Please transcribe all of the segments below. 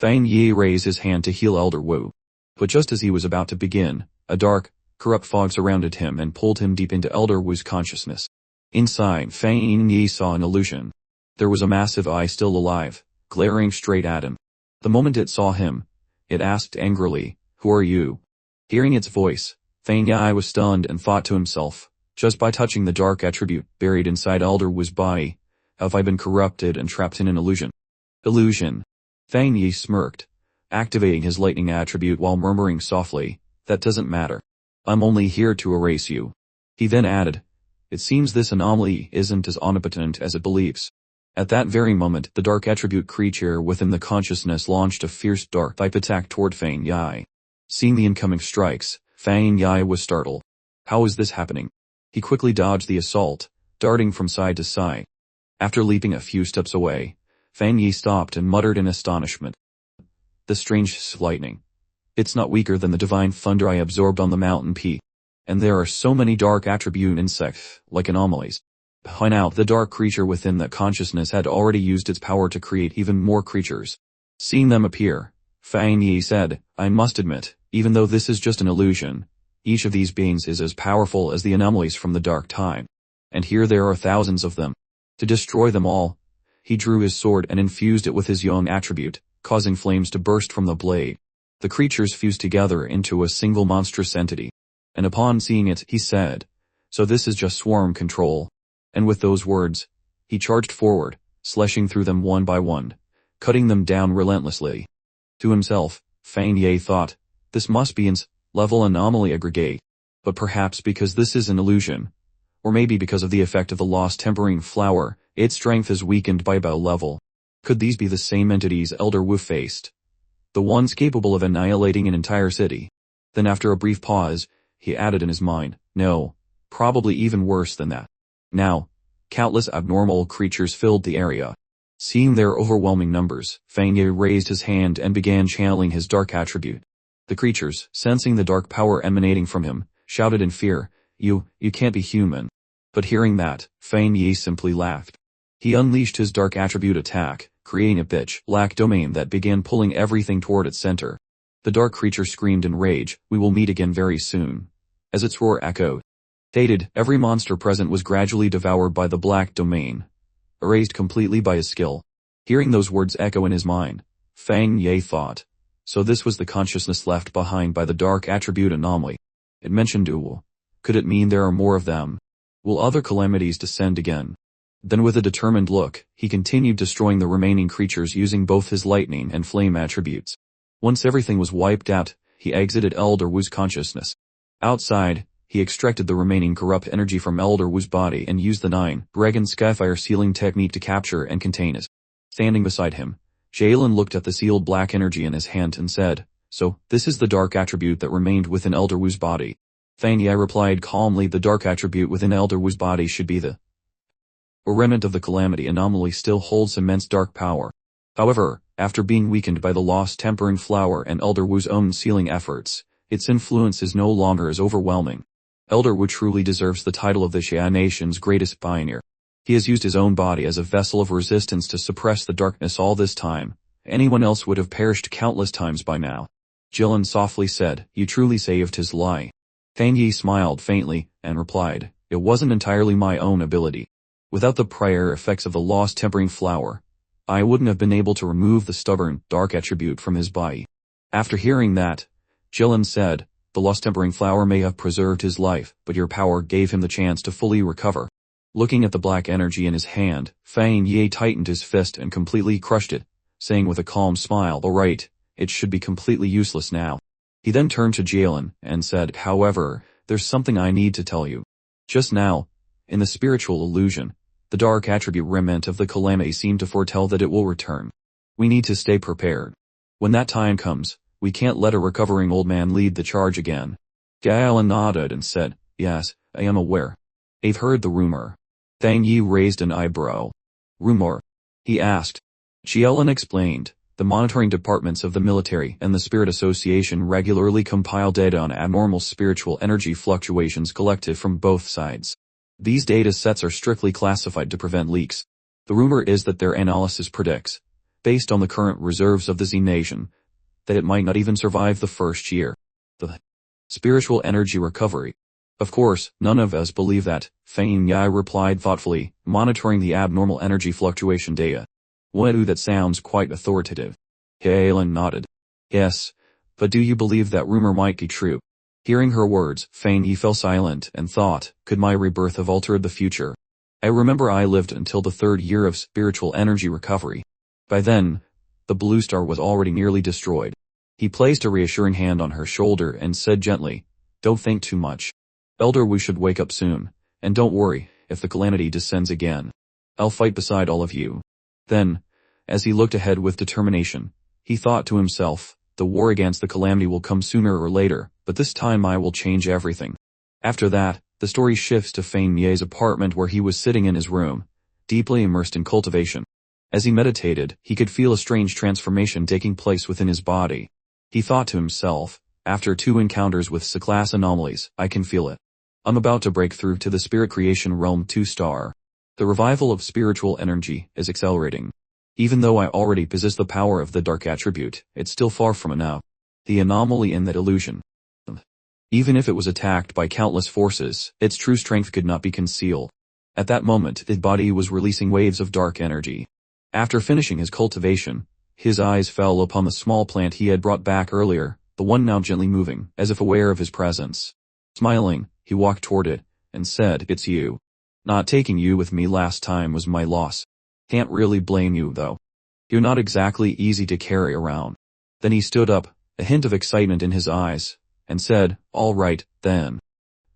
Fang Yi raised his hand to heal Elder Wu. But just as he was about to begin, a dark, corrupt fog surrounded him and pulled him deep into Elder Wu's consciousness. Inside, Fang Yi saw an illusion. There was a massive eye still alive, glaring straight at him. The moment it saw him, it asked angrily, "Who are you?" Hearing its voice, Fang Yi was stunned and thought to himself, just by touching the dark attribute buried inside Elder Wu's body, have I been corrupted and trapped in an illusion? Illusion. Fang Yi smirked, activating his lightning attribute while murmuring softly, "That doesn't matter. I'm only here to erase you." He then added, "It seems this anomaly isn't as omnipotent as it believes." At that very moment, the dark attribute creature within the consciousness launched a fierce dark type attack toward Fang Yi. Seeing the incoming strikes, Fang Yi was startled. How was this happening? He quickly dodged the assault, darting from side to side. After leaping a few steps away, Fang Yi stopped and muttered in astonishment. "The strange lightning. It's not weaker than the divine thunder I absorbed on the mountain peak. And there are so many dark attribute insects, like anomalies." By now, the dark creature within that consciousness had already used its power to create even more creatures. Seeing them appear, Fang Yi said, "I must admit, even though this is just an illusion, each of these beings is as powerful as the anomalies from the dark time. And here there are thousands of them. To destroy them all." He drew his sword and infused it with his young attribute, causing flames to burst from the blade. The creatures fused together into a single monstrous entity. And upon seeing it, he said, "So this is just swarm control." And with those words, he charged forward, slashing through them one by one, cutting them down relentlessly. To himself, Fang Yi thought, this must be its level anomaly aggregate. But perhaps because this is an illusion, or maybe because of the effect of the lost tempering flower, its strength is weakened by about level. Could these be the same entities Elder Wu faced? The ones capable of annihilating an entire city? Then after a brief pause, he added in his mind, no, probably even worse than that. Now, countless abnormal creatures filled the area. Seeing their overwhelming numbers, Fang Yi raised his hand and began channeling his dark attribute. The creatures, sensing the dark power emanating from him, shouted in fear, You can't be human." But hearing that, Fang Yi simply laughed. He unleashed his dark attribute attack, creating a pitch-black domain that began pulling everything toward its center. The dark creature screamed in rage, "We will meet again very soon." As its roar echoed, every monster present was gradually devoured by the black domain, erased completely by his skill. Hearing those words echo in his mind, Fang Yi thought, so this was the consciousness left behind by the dark attribute anomaly. It mentioned dual. Could it mean there are more of them? Will other calamities descend again? Then with a determined look, he continued destroying the remaining creatures using both his lightning and flame attributes. Once everything was wiped out, he exited Elder Wu's consciousness. Outside, he extracted the remaining corrupt energy from Elder Wu's body and used the 9-dragon skyfire sealing technique to capture and contain it. Standing beside him, Jalen looked at the sealed black energy in his hand and said, "So, this is the dark attribute that remained within Elder Wu's body." Fang Yi replied calmly, "The dark attribute within Elder Wu's body should be the remnant of the calamity anomaly still holds immense dark power. However, after being weakened by the lost tempering flower and Elder Wu's own sealing efforts, its influence is no longer as overwhelming. Elder Wu truly deserves the title of the Xia nation's greatest pioneer. He has used his own body as a vessel of resistance to suppress the darkness all this time. Anyone else would have perished countless times by now." Jilin softly said, "You truly saved his life." Fang Yi smiled faintly, and replied, "It wasn't entirely my own ability. Without the prior effects of the lost tempering flower, I wouldn't have been able to remove the stubborn, dark attribute from his body." After hearing that, Jilin said, "The lost tempering flower may have preserved his life, but your power gave him the chance to fully recover." Looking at the black energy in his hand, Fang Yi tightened his fist and completely crushed it, saying with a calm smile, "All right, it should be completely useless now." He then turned to Jalen and said, "However, there's something I need to tell you. Just now, in the spiritual illusion, the dark attribute remnant of the calamity seemed to foretell that it will return. We need to stay prepared. When that time comes, we can't let a recovering old man lead the charge again." Jalen nodded and said, "Yes, I am aware. I've heard the rumor." Fang Yi raised an eyebrow. "Rumor?" he asked. Jalen explained, "The monitoring departments of the military and the Spirit Association regularly compile data on abnormal spiritual energy fluctuations collected from both sides. These data sets are strictly classified to prevent leaks. The rumor is that their analysis predicts based on the current reserves of the Z nation, that it might not even survive the first year. The spiritual energy recovery. Of course, none of us believe that, Fang Yi replied thoughtfully, monitoring the abnormal energy fluctuation data. Well, that sounds quite authoritative. Halen nodded. Yes, but do you believe that rumor might be true? Hearing her words, Fang Yi fell silent and thought, could my rebirth have altered the future? I remember I lived until the 3rd year of spiritual energy recovery. By then, the blue star was already nearly destroyed. He placed a reassuring hand on her shoulder and said gently, don't think too much. Elder Wu should wake up soon, and don't worry, if the calamity descends again. I'll fight beside all of you. Then, as he looked ahead with determination, he thought to himself, the war against the calamity will come sooner or later, but this time I will change everything. After that, the story shifts to Fang Ye's apartment where he was sitting in his room, deeply immersed in cultivation. As he meditated, he could feel a strange transformation taking place within his body. He thought to himself, after 2 encounters with C-class anomalies, I can feel it. I'm about to break through to the spirit creation realm 2-star. The revival of spiritual energy is accelerating. Even though I already possess the power of the dark attribute, it's still far from enough. The anomaly in that illusion. Even if it was attacked by countless forces, its true strength could not be concealed. At that moment, his body was releasing waves of dark energy. After finishing his cultivation, his eyes fell upon the small plant he had brought back earlier, the one now gently moving, as if aware of his presence. Smiling, he walked toward it, and said, it's you. Not taking you with me last time was my loss. Can't really blame you, though. You're not exactly easy to carry around. Then he stood up, a hint of excitement in his eyes, and said, all right, then.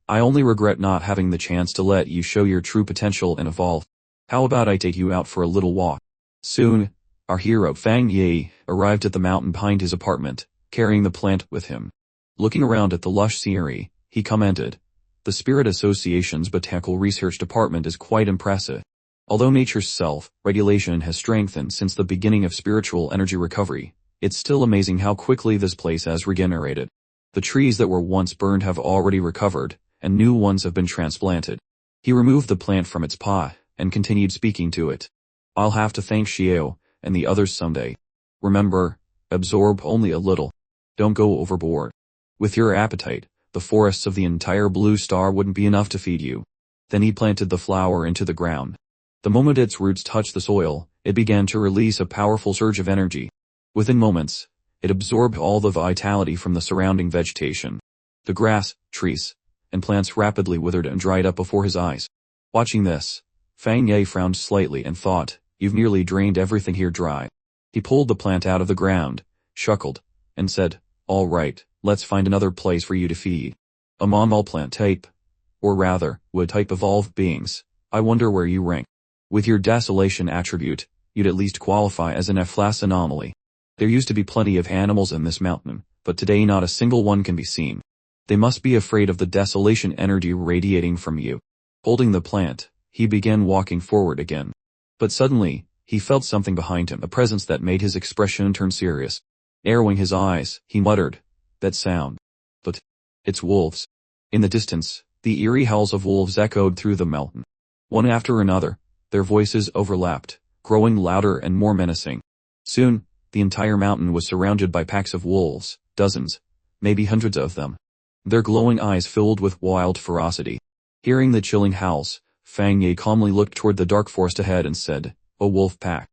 I only regret not having the chance to let you show your true potential and evolve. How about I take you out for a little walk? Soon, our hero Fang Yi arrived at the mountain behind his apartment, carrying the plant with him. Looking around at the lush scenery, he commented, the Spirit Association's Botanical Research Department is quite impressive. Although nature's self-regulation has strengthened since the beginning of spiritual energy recovery, it's still amazing how quickly this place has regenerated. The trees that were once burned have already recovered, and new ones have been transplanted. He removed the plant from its pot, and continued speaking to it. I'll have to thank Xiao and the others someday. Remember, absorb only a little. Don't go overboard. With your appetite, the forests of the entire blue star wouldn't be enough to feed you. Then he planted the flower into the ground. The moment its roots touched the soil, it began to release a powerful surge of energy. Within moments, it absorbed all the vitality from the surrounding vegetation. The grass, trees, and plants rapidly withered and dried up before his eyes. Watching this, Fang Yi frowned slightly and thought, you've nearly drained everything here dry. He pulled the plant out of the ground, chuckled, and said, all right, let's find another place for you to feed. Among all plant type, or rather, wood type evolved beings, I wonder where you rank. With your desolation attribute, you'd at least qualify as an F-class anomaly. There used to be plenty of animals in this mountain, but today not a single one can be seen. They must be afraid of the desolation energy radiating from you. Holding the plant, he began walking forward again. But suddenly, he felt something behind him, a presence that made his expression turn serious. Narrowing his eyes, he muttered, that sound. But it's wolves. In the distance, the eerie howls of wolves echoed through the mountain. One after another, their voices overlapped, growing louder and more menacing. Soon, the entire mountain was surrounded by packs of wolves, dozens, maybe hundreds of them. Their glowing eyes filled with wild ferocity. Hearing the chilling howls, Fang Yi calmly looked toward the dark forest ahead and said, a wolf pack.